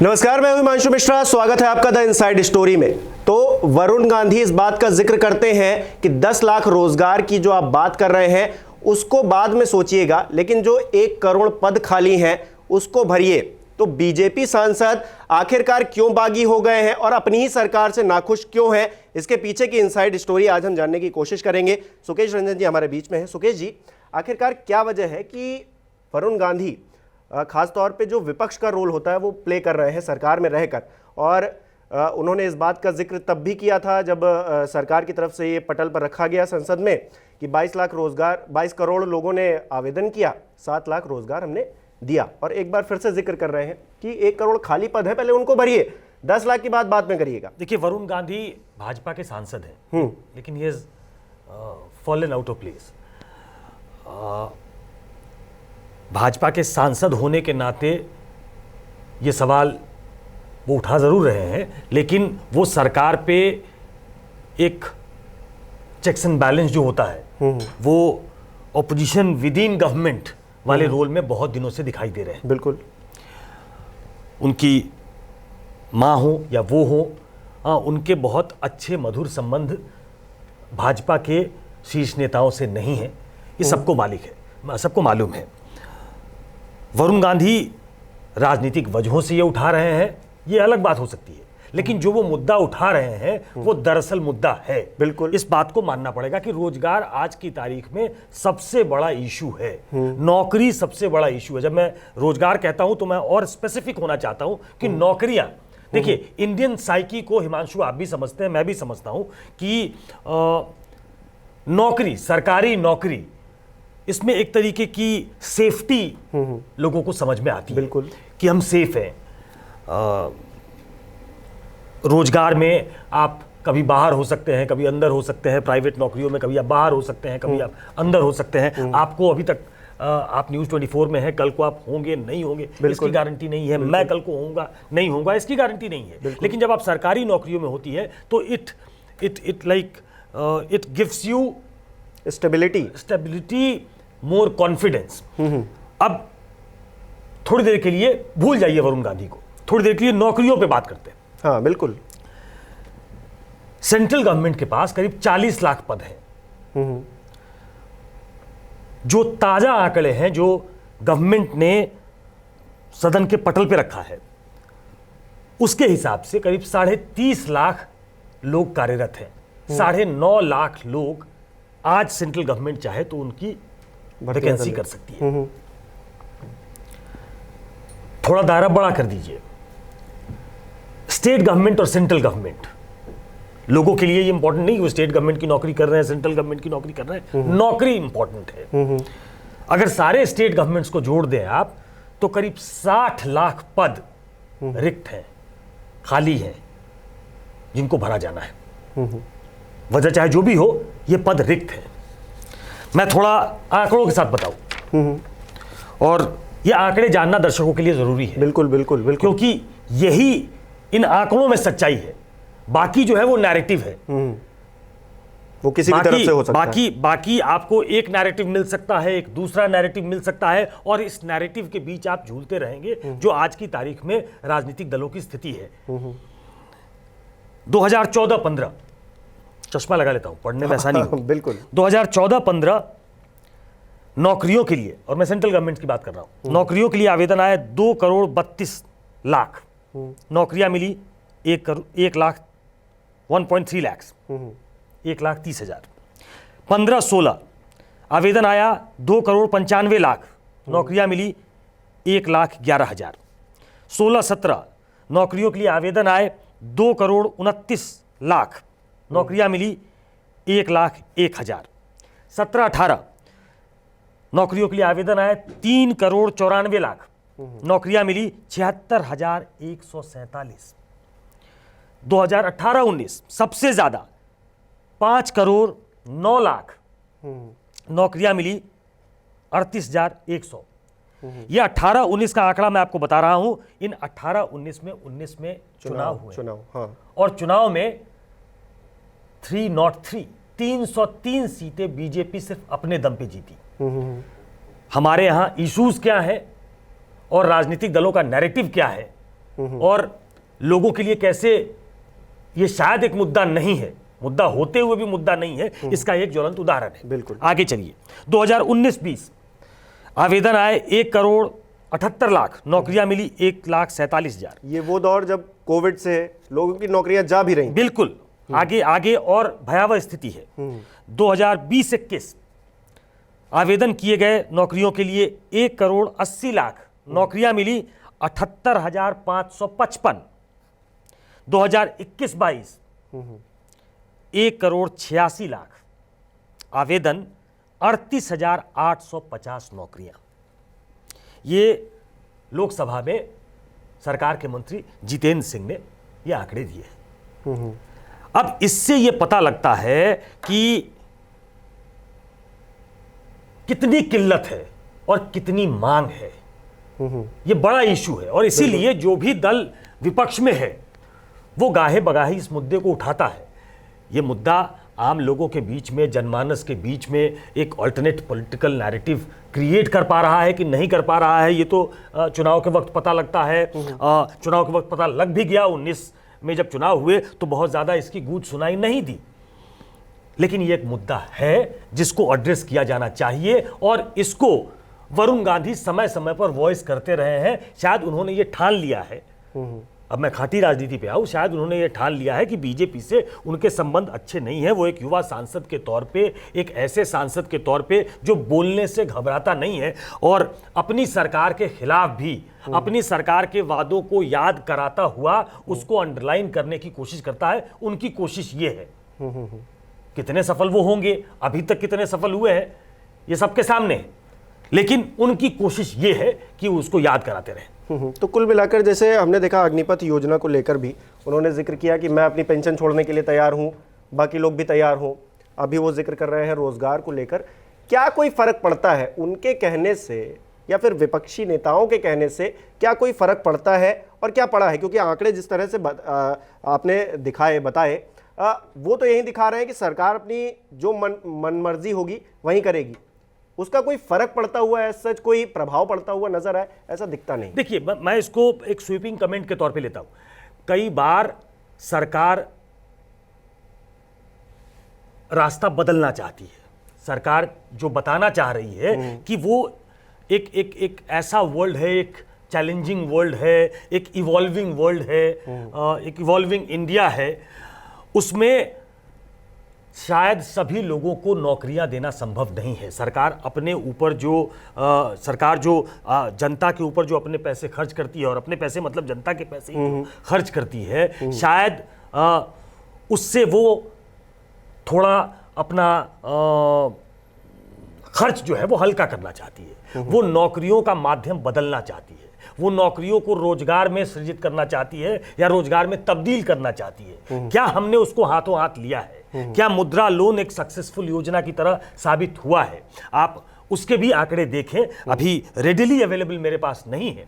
नमस्कार, मैं हूं हिमांशु मिश्रा। स्वागत है आपका द इनसाइड स्टोरी में। तो वरुण गांधी इस बात का जिक्र करते हैं कि 10 लाख रोजगार की जो आप बात कर रहे हैं उसको बाद में सोचिएगा, लेकिन जो 1 करोड़ पद खाली हैं उसको भरिए। तो बीजेपी सांसद आखिरकार क्यों बागी हो गए हैं और अपनी ही सरकार से नाखुश क्यों हैं, इसके पीछे की इनसाइड स्टोरी आज हम जानने की कोशिश करेंगे। सुकेश रंजन जी हमारे बीच में है। सुकेश जी, आखिरकार क्या वजह है कि वरुण गांधी खास तौर पे जो विपक्ष का रोल होता है वो प्ले कर रहे हैं सरकार में रहकर, और उन्होंने इस बात का जिक्र तब भी किया था जब सरकार की तरफ से ये पटल पर रखा गया संसद में कि 22 करोड़ लोगों ने आवेदन किया, 7 लाख रोजगार हमने दिया। और एक बार फिर से जिक्र कर रहे हैं कि 1 करोड़ खाली पद है, पहले उनको भरिए, 10 लाख की बात बाद में करिएगा। देखिए, वरुण गांधी भाजपा के सांसद हैं, लेकिन he has fallen out of place. Bhajpa के सांसद होने के नाते ये सवाल वो उठा ज़रूर रहे हैं, लेकिन वो सरकार पे एक चेक्स एंड बैलेंस जो होता है वो ऑपोजिशन विद इन गवर्नमेंट वाले रोल में बहुत दिनों से दिखाई दे रहे हैं। बिल्कुल, उनकी माँ हो या वो हो, उनके बहुत अच्छे मधुर संबंध भाजपा के शीर्ष नेताओं से नहीं है, ये सबको मालूम है। वरुण गांधी राजनीतिक वजहों से ये उठा रहे हैं, ये अलग बात हो सकती है, लेकिन जो वो मुद्दा उठा रहे हैं वो दरअसल मुद्दा है। बिल्कुल, इस बात को मानना पड़ेगा कि रोजगार आज की तारीख में सबसे बड़ा इशू है। नौकरी सबसे बड़ा इशू है। जब मैं रोजगार कहता हूं तो मैं और स्पेसिफिक होना चाहता हूं कि नौकरियां, देखिए, इंडियन साइकी को हिमांशु आप भी समझते हैं, मैं भी समझता हूं कि नौकरी, सरकारी नौकरी, इसमें एक तरीके की सेफ्टी लोगों को समझ में आती है। बिल्कुल, कि हम सेफ हैं। रोजगार में आप कभी बाहर हो सकते हैं, कभी अंदर हो सकते हैं। प्राइवेट नौकरियों में कभी आप बाहर हो सकते हैं, कभी आप अंदर हो सकते हैं। आपको अभी तक आप न्यूज़ 24 में हैं, कल को आप होंगे नहीं होंगे इसकी गारंटी नहीं है। मैं कल को होऊंगा नहीं होऊंगा इसकी गारंटी नहीं है। लेकिन जब आप सरकारी नौकरियों में होती है तो it gives you stability, more confidence. अब थोड़ी देर के लिए भूल जाइए वरुण गांधी को, थोड़ी देर के लिए नौकरियों पे बात करते हैं। हाँ बिल्कुल। सेंट्रल गवर्नमेंट के पास करीब 40 लाख पद हैं। जो ताजा आंकड़े हैं जो गवर्नमेंट ने सदन के पटल पे रखा है, उसके हिसाब से करीब 30.5 लाख लोग कार्यरत हैं। 9.5 लाख लोग आज सेंट्रल गवर्नमेंट चाहे तो उनकी वैकेंसी कर सकती है। थोड़ा दायरा बड़ा कर दीजिए। स्टेट गवर्नमेंट और सेंट्रल गवर्नमेंट, लोगों के लिए ये इंपॉर्टेंट नहीं वो स्टेट गवर्नमेंट की नौकरी कर रहे हैं, सेंट्रल गवर्नमेंट की नौकरी कर रहे हैं। नौकरी इंपॉर्टेंट है। अगर सारे स्टेट गवर्नमेंट्स को जोड़ दें आप तो करीब 60 लाख पद रिक्त हैं, खाली हैं, जिनको भरा जाना है। वजह चाहे जो भी हो, ये पद रिक्त है। मैं थोड़ा आंकड़ों के साथ बताऊं, और ये आंकड़े जानना दर्शकों के लिए जरूरी है। बिल्कुल बिल्कुल बिल्कुल, क्योंकि यही इन आंकड़ों में सच्चाई है। बाकी जो है वो नैरेटिव है, वो किसी भी तरफ से हो सकता है। बाकी आपको एक नैरेटिव मिल सकता है, एक दूसरा नैरेटिव मिल सकता है, और इस नैरेटिव के बीच आप झूलते रहेंगे, जो आज की तारीख में राजनीतिक दलों की स्थिति है। 2014-15, चश्मा लगा लेता हूं, पढ़ने में ऐसा नहीं बिल्कुल। 2014-15 नौकरियों के लिए, और मैं सेंट्रल गवर्नमेंट की बात कर रहा हूं, नौकरियों के लिए आवेदन आए 2 करोड़ 32 लाख। नौकरियां मिली 1 लाख 1.3 लाख, 1,30,000। 15-16 आवेदन आया 2 करोड़ 95 लाख। नौकरियां मिली 1,11,000। 16-17 नौकरियों के लिए आवेदन आए 2 करोड़ 29 लाख। नौकरियां मिली 1,01,000। 17-18 नौकरियों के लिए आवेदन आए 3 करोड़ 94 लाख। नौकरियां मिली 76,147। 2018-19 सबसे ज्यादा 5 करोड़ 9 लाख। नौकरियां मिली 38,100। यह 18-19 का आंकड़ा मैं आपको बता रहा हूं। इन 18-19 में चुनाव हुए, हाँ। और चुनाव में 303 सीटें बीजेपी सिर्फ अपने दम पे जीती। हमारे यहां इश्यूज क्या है और राजनीतिक दलों का नैरेटिव क्या है, और लोगों के लिए कैसे ये शायद एक मुद्दा नहीं है, मुद्दा होते हुए भी मुद्दा नहीं है, इसका एक ज्वलंत उदाहरण है। बिल्कुल। आगे चलिए, 2019-20 आवेदन आए 1,78,00,000, नौकरियां मिली 1,47,000। ये वो दौर जब कोविड से लोगों की नौकरियां जा भी रही। बिल्कुल। आगे आगे और भयावह स्थिति है। 2020-21 आवेदन किए गए नौकरियों के लिए 1,80,00,000, नौकरियां मिली 78,555। 2021-22 1,86,00,000 आवेदन, 38,850 नौकरियां। ये लोकसभा में सरकार के मंत्री जितेंद्र सिंह ने ये आंकड़े दिए हैं। अब इससे ये पता लगता है कि कितनी किल्लत है और कितनी मांग है। ये बड़ा इशू है और इसीलिए जो भी दल विपक्ष में है वो गाहे बगाहे इस मुद्दे को उठाता है। ये मुद्दा आम लोगों के बीच में, जनमानस के बीच में एक अल्टरनेट पॉलिटिकल नैरेटिव क्रिएट कर पा रहा है कि नहीं कर पा रहा है, ये तो चुनाव के वक्त पता लगता है। चुनाव के वक्त पता लग भी गया। 19 में जब चुनाव हुए तो बहुत ज़्यादा इसकी गूंज सुनाई नहीं दी, लेकिन ये एक मुद्दा है जिसको एड्रेस किया जाना चाहिए और इसको वरुण गांधी समय समय पर वॉइस करते रहे हैं। शायद उन्होंने ये ठान लिया है, अब मैं खाटी राजनीति पे आऊं, शायद उन्होंने ये ठान लिया है कि बीजेपी से उनके संबंध अच्छे नहीं है। वो एक युवा सांसद के तौर पे, एक ऐसे सांसद के तौर पे जो बोलने से घबराता नहीं है और अपनी सरकार के खिलाफ भी अपनी सरकार के वादों को याद कराता हुआ उसको अंडरलाइन करने की कोशिश करता है। उनकी कोशिश ये है। कितने सफल वो होंगे, अभी तक कितने सफल हुए हैं, ये सबके सामने है, लेकिन उनकी कोशिश ये है कि उसको याद कराते रहें। तो कुल मिलाकर जैसे हमने देखा अग्निपथ योजना को लेकर भी उन्होंने जिक्र किया कि मैं अपनी पेंशन छोड़ने के लिए तैयार हूं, बाकी लोग भी तैयार हों। अभी वो जिक्र कर रहे हैं रोजगार को लेकर। क्या कोई फर्क पड़ता है उनके कहने से या फिर विपक्षी नेताओं के कहने से? क्या कोई फर्क पड़ता है और क्या पड़ा है? क्योंकि आंकड़े जिस तरह से आपने दिखाए, बताए, वो तो यही दिखा रहे हैं कि सरकार अपनी जो मन मर्जी होगी वही करेगी। उसका कोई फर्क पड़ता हुआ है, सच कोई प्रभाव पड़ता हुआ नजर आए, ऐसा दिखता नहीं। देखिए, मैं इसको एक स्वीपिंग कमेंट के तौर पे लेता हूं। कई बार सरकार रास्ता बदलना चाहती है। सरकार जो बताना चाह रही है कि वो एक ऐसा वर्ल्ड है, एक चैलेंजिंग वर्ल्ड है, एक इवॉल्विंग वर्ल्ड है, एक इवॉल्विंग इंडिया है, उसमें शायद सभी लोगों को नौकरियां देना संभव नहीं है। सरकार अपने ऊपर जो जनता के ऊपर जो अपने पैसे खर्च करती है, और अपने पैसे मतलब जनता के पैसे ही खर्च करती है, शायद उससे वो थोड़ा अपना खर्च जो है वो हल्का करना चाहती है। वो नौकरियों का माध्यम बदलना चाहती है। वो नौकरियों को रोजगार में सृजित करना चाहती है या रोजगार में तब्दील करना चाहती है। क्या हमने उसको हाथों हाथ लिया है? क्या मुद्रा लोन एक सक्सेसफुल योजना की तरह साबित हुआ है? आप उसके भी आंकड़े देखें, अभी रेडिली अवेलेबल मेरे पास नहीं है,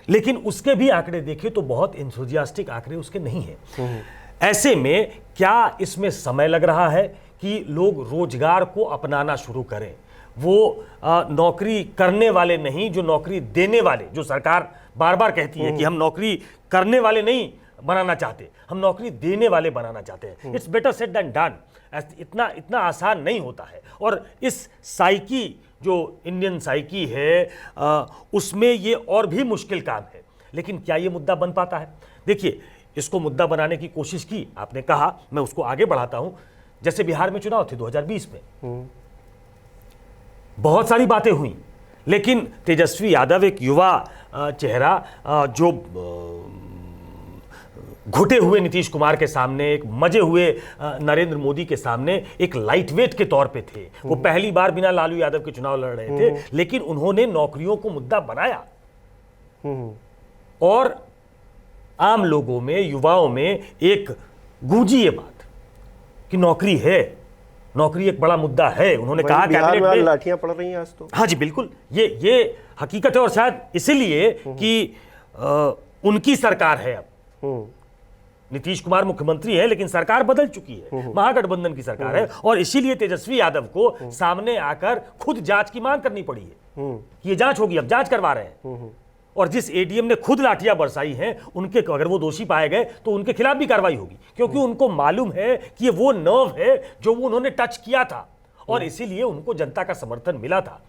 लेकिन उसके भी आंकड़े देखें तो बहुत एंथुसियास्टिक आंकड़े उसके नहीं हैं। ऐसे में क्या इसमें समय लग रहा है कि लोग रोजगार को अपनाना शुरू करें? वो नौकरी करने वाले नहीं, जो नौकरी देने वाले, जो सरकार बार बार कहती है कि हम नौकरी करने वाले नहीं बनाना चाहते, हम नौकरी देने वाले बनाना चाहते हैं। It's better said than done. इतना आसान नहीं होता है। और इस साइकी जो इंडियन साइकी है, उसमें ये और भी मुश्किल काम है। लेकिन क्या ये मुद्दा बन पाता है? देखिए, इसको मुद्दा बनाने की कोशिश की आपने, कहा, मैं उसको आगे बढ़ाता हूं। जैसे बिहार में चुनाव थे 2020 में, बहुत सारी बातें हुई, लेकिन तेजस्वी यादव एक युवा चेहरा, जो घुटे हुए नीतीश कुमार के सामने, एक मजे हुए नरेंद्र मोदी के सामने एक लाइट वेट के तौर पे थे। वो पहली बार बिना लालू यादव के चुनाव लड़ रहे थे, लेकिन उन्होंने नौकरियों को मुद्दा बनाया और आम लोगों में, युवाओं में एक गूंजी ये बात कि नौकरी है, नौकरी एक बड़ा मुद्दा है। उन्होंने कहा कैबिनेट में लाठियां पड़ रही हैं आज तो। हाँ जी, बिल्कुल, ये हकीकत है। और शायद इसीलिए कि उनकी सरकार है अब। नीतीश कुमार मुख्यमंत्री है, लेकिन सरकार बदल चुकी है, महागठबंधन की सरकार है, और इसीलिए तेजस्वी यादव को सामने आकर खुद जांच की मांग करनी पड़ी है। ये जांच होगी, अब जांच करवा रहे हैं। और जिस एडीएम ने खुद लाठियां बरसाई हैं, उनके अगर वो दोषी पाए गए तो उनके खिलाफ भी कार्रवाई होगी, क्योंकि उनको मालूम है कि ये वो नर्व है जो वो उन्होंने टच किया था और इसीलिए उनको जनता का समर्थन मिला था।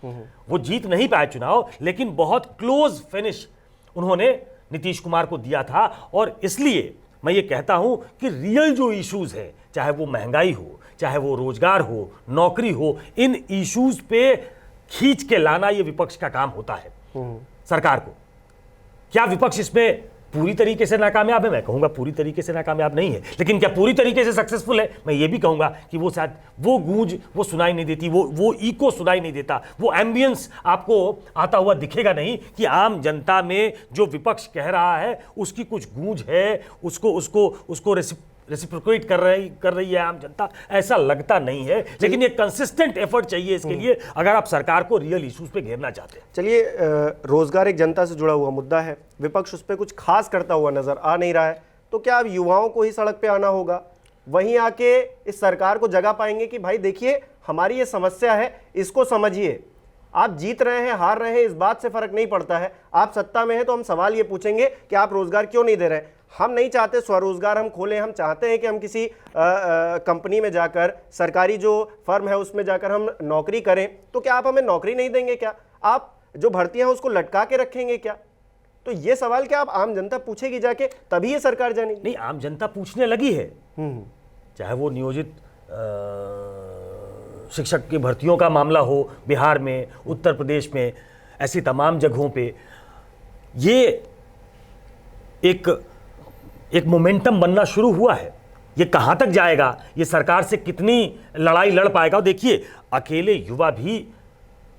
वो जीत नहीं पाए चुनाव, लेकिन बहुत क्लोज फिनिश उन्होंने नीतीश कुमार को दिया था। और इसलिए मैं ये कहता हूं कि रियल जो इश्यूज है, चाहे वो महंगाई हो, चाहे वो रोजगार हो, नौकरी हो, इन इश्यूज पे खींच के लाना ये विपक्ष का काम होता है सरकार को। क्या विपक्ष इसमें पूरी तरीके से नाकामयाब है? मैं कहूंगा पूरी तरीके से नाकामयाब नहीं है, लेकिन क्या पूरी तरीके से सक्सेसफुल है? मैं ये भी कहूंगा कि वो शायद वो गूंज वो सुनाई नहीं देती, वो इको सुनाई नहीं देता, वो एम्बियंस आपको आता हुआ दिखेगा नहीं कि आम जनता में जो विपक्ष कह रहा है उसकी कुछ गूंज है, उसको रेसिप्रोकेट कर रही है आम जनता, ऐसा लगता नहीं है। लेकिन एक कंसिस्टेंट एफर्ट चाहिए इसके लिए, अगर आप सरकार को रियल इश्यूज पे घेरना चाहते हैं। चलिए, रोजगार एक जनता से जुड़ा हुआ मुद्दा है, विपक्ष उस पर कुछ खास करता हुआ नजर आ नहीं रहा है, तो क्या अब युवाओं को ही सड़क पे आना होगा, वहीं आके इस सरकार को जगा पाएंगे कि भाई देखिए हमारी ये समस्या है, इसको समझिए, आप जीत रहे हैं हार रहे हैं इस बात से फर्क नहीं पड़ता है, आप सत्ता में हैं तो हम सवाल ये पूछेंगे कि आप रोजगार क्यों नहीं दे रहे? हम नहीं चाहते स्वरोजगार हम खोलें, हम चाहते हैं कि हम किसी कंपनी में जाकर, सरकारी जो फर्म है उसमें जाकर हम नौकरी करें, तो क्या आप हमें नौकरी नहीं देंगे? क्या आप जो भर्तियां हैं उसको लटका के रखेंगे क्या? तो ये सवाल क्या आप आम जनता पूछेगी जाके, तभी ये सरकार जानेगी? नहीं, आम जनता पूछने लगी है, चाहे वो नियोजित शिक्षक की भर्तियों का मामला हो बिहार में, उत्तर प्रदेश में, ऐसी तमाम जगहों पे ये एक मोमेंटम बनना शुरू हुआ है। ये कहां तक जाएगा, ये सरकार से कितनी लड़ाई लड़ पाएगा? देखिए, अकेले युवा भी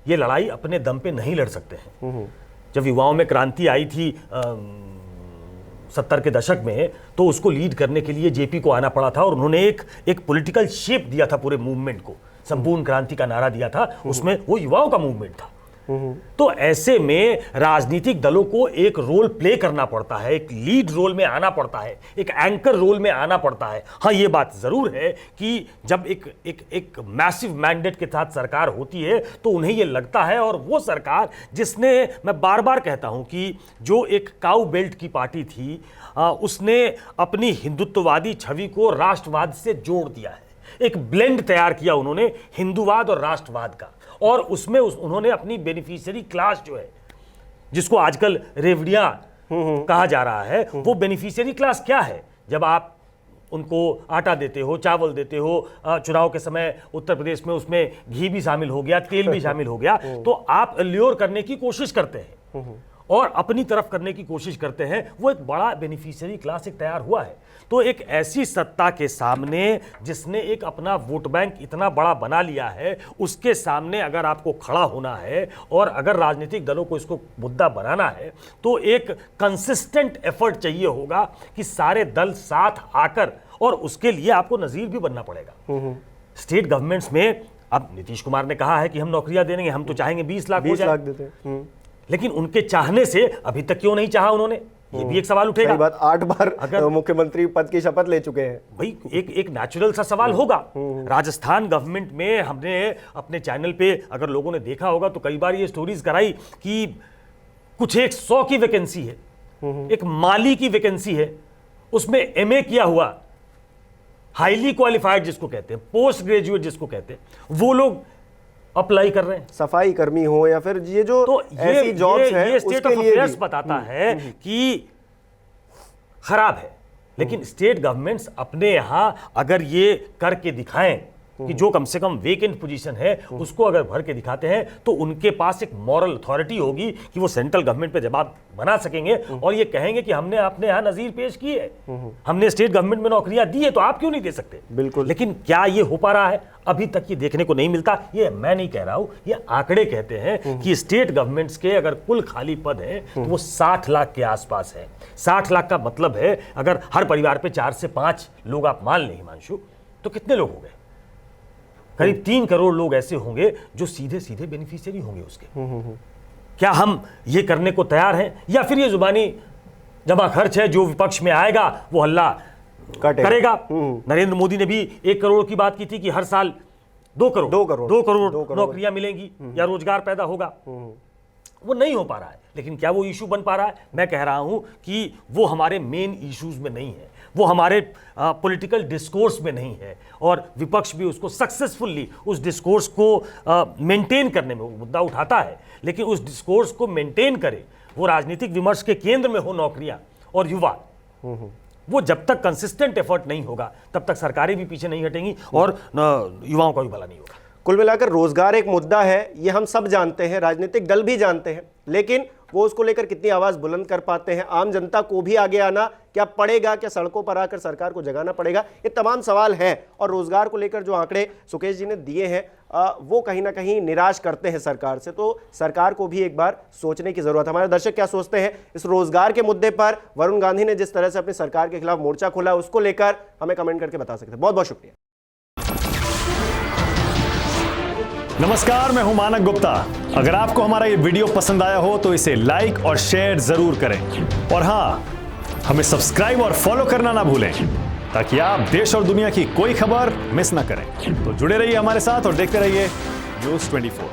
ये लड़ाई अपने दम पे नहीं लड़ सकते हैं। जब युवाओं में क्रांति आई थी 70 के दशक में, तो उसको लीड करने के लिए जेपी को आना पड़ा था और उन्होंने एक पॉलिटिकल शेप दिया था पूरे मूवमेंट को, संपूर्ण क्रांति का नारा दिया था, उसमें वो युवाओं का मूवमेंट था। तो ऐसे में राजनीतिक दलों को एक रोल प्ले करना पड़ता है, एक लीड रोल में आना पड़ता है, एक एंकर रोल में आना पड़ता है। हाँ, ये बात जरूर है कि जब एक मैसिव मैंडेट के साथ सरकार होती है तो उन्हें ये लगता है, और वो सरकार जिसने, मैं बार बार कहता हूं कि जो एक काउ बेल्ट की पार्टी थी, उसने अपनी हिंदुत्ववादी छवि को राष्ट्रवाद से जोड़ दिया है। एक ब्लेंड तैयार किया उन्होंने हिंदूवाद और राष्ट्रवाद का, और उसमें उन्होंने अपनी बेनिफिशियरी क्लास जो है, जिसको आजकल रेवड़ियां कहा जा रहा है, वो बेनिफिशियरी क्लास क्या है? जब आप उनको आटा देते हो, चावल देते हो, चुनाव के समय उत्तर प्रदेश में उसमें घी भी शामिल हो गया, तेल भी शामिल हो गया, तो आप ल्योर करने की कोशिश करते हैं और अपनी तरफ करने की कोशिश करते हैं। वो एक बड़ा बेनिफिशियरी क्लास एक तैयार हुआ है। तो एक ऐसी सत्ता के सामने जिसने एक अपना वोट बैंक इतना बड़ा बना लिया है, उसके सामने अगर आपको खड़ा होना है और अगर राजनीतिक दलों को इसको मुद्दा बनाना है, तो एक कंसिस्टेंट एफर्ट चाहिए होगा कि सारे दल साथ आकर, और उसके लिए आपको नजीर भी बनना पड़ेगा। स्टेट गवर्नमेंट्स में अब नीतीश कुमार ने कहा है कि हम नौकरियां देंगे, हम तो चाहेंगे 20 लाख हो जाए, लेकिन उनके चाहने से अभी तक क्यों नहीं चाहा उन्होंने, ये भी एक सवाल उठेगा। सही बात, 8 बार अगर मुख्यमंत्री पद की शपथ ले चुके हैं भाई, एक नेचुरल सा सवाल होगा। राजस्थान गवर्नमेंट में हमने अपने चैनल पे, अगर लोगों ने देखा होगा तो कई बार ये स्टोरीज कराई कि कुछ 100 की वैकेंसी है, एक माली की वैकेंसी है, उसमें एमए किया हुआ, हाईली क्वालिफाइड जिसको कहते हैं, पोस्ट ग्रेजुएट जिसको कहते हैं, वो लोग अप्लाई कर रहे हैं। सफाई कर्मी हो या फिर ये जो तो ऐसी जॉब्स हैं, ये स्टेट ऑफ अफेयर्स बताता है कि खराब है। लेकिन स्टेट गवर्नमेंट्स अपने यहां अगर ये करके दिखाएं कि जो कम से कम वेकेंट पोजीशन है उसको अगर भर के दिखाते हैं, तो उनके पास एक मॉरल अथॉरिटी होगी कि वो सेंट्रल गवर्नमेंट पे जवाब बना सकेंगे और ये कहेंगे कि हमने अपने यहां नजीर पेश की है, हमने स्टेट गवर्नमेंट में नौकरियां दी है, तो आप क्यों नहीं दे सकते? बिल्कुल। लेकिन क्या ये हो पा रहा है? अभी तक ये देखने को नहीं मिलता। ये मैं नहीं कह रहा हूं, ये आंकड़े कहते हैं कि स्टेट गवर्नमेंट्स के अगर कुल खाली पद है तो वो 60 लाख के आसपास है। 60 लाख का मतलब है अगर हर परिवार पे 4 से 5 लोग आप मान लें हिमांशु, तो कितने लोग हो गए? करीब 3 करोड़ लोग ऐसे होंगे जो सीधे सीधे बेनिफिशियरी होंगे उसके। क्या हम ये करने को तैयार हैं, या फिर ये जुबानी जमा खर्च है, जो विपक्ष में आएगा वो हल्ला करेगा? नरेंद्र मोदी ने भी 1 करोड़ की बात की थी कि हर साल 2 करोड़ नौकरियां मिलेंगी या रोजगार पैदा होगा। वो नहीं हो पा रहा है। लेकिन क्या वो इशू बन पा रहा है? मैं कह रहा हूं कि वो हमारे मेन इश्यूज में नहीं है, वो हमारे पॉलिटिकल डिस्कोर्स में नहीं है, और विपक्ष भी उसको सक्सेसफुली उस डिस्कोर्स को मेंटेन करने में वो मुद्दा उठाता है। लेकिन उस डिस्कोर्स को मेंटेन करे, वो राजनीतिक विमर्श के केंद्र में हो नौकरियां और युवा, वो जब तक कंसिस्टेंट एफर्ट नहीं होगा तब तक सरकारें भी पीछे नहीं हटेंगी और युवाओं का भी भला नहीं होगा। कुल मिलाकर रोजगार एक मुद्दा है, ये हम सब जानते हैं, राजनीतिक दल भी जानते हैं, लेकिन वो उसको लेकर कितनी आवाज बुलंद कर पाते हैं, आम जनता को भी आगे आना क्या पड़ेगा, क्या सड़कों पर आकर सरकार को जगाना पड़ेगा, ये तमाम सवाल हैं। और रोजगार को लेकर जो आंकड़े सुकेश जी ने दिए हैं वो कहीं ना कहीं निराश करते हैं सरकार से, तो सरकार को भी एक बार सोचने की जरूरत है। हमारे दर्शक क्या सोचते हैं इस रोजगार के मुद्दे पर? वरुण गांधी ने जिस तरह से अपनी सरकार के खिलाफ मोर्चा खोला, उसको लेकर हमें कमेंट करके बता सकते हैं। बहुत बहुत शुक्रिया। नमस्कार, मैं हूं मानक गुप्ता। अगर आपको हमारा ये वीडियो पसंद आया हो तो इसे लाइक और शेयर जरूर करें, और हां, हमें सब्सक्राइब और फॉलो करना ना भूलें ताकि आप देश और दुनिया की कोई खबर मिस ना करें। तो जुड़े रहिए हमारे साथ और देखते रहिए न्यूज़ 24।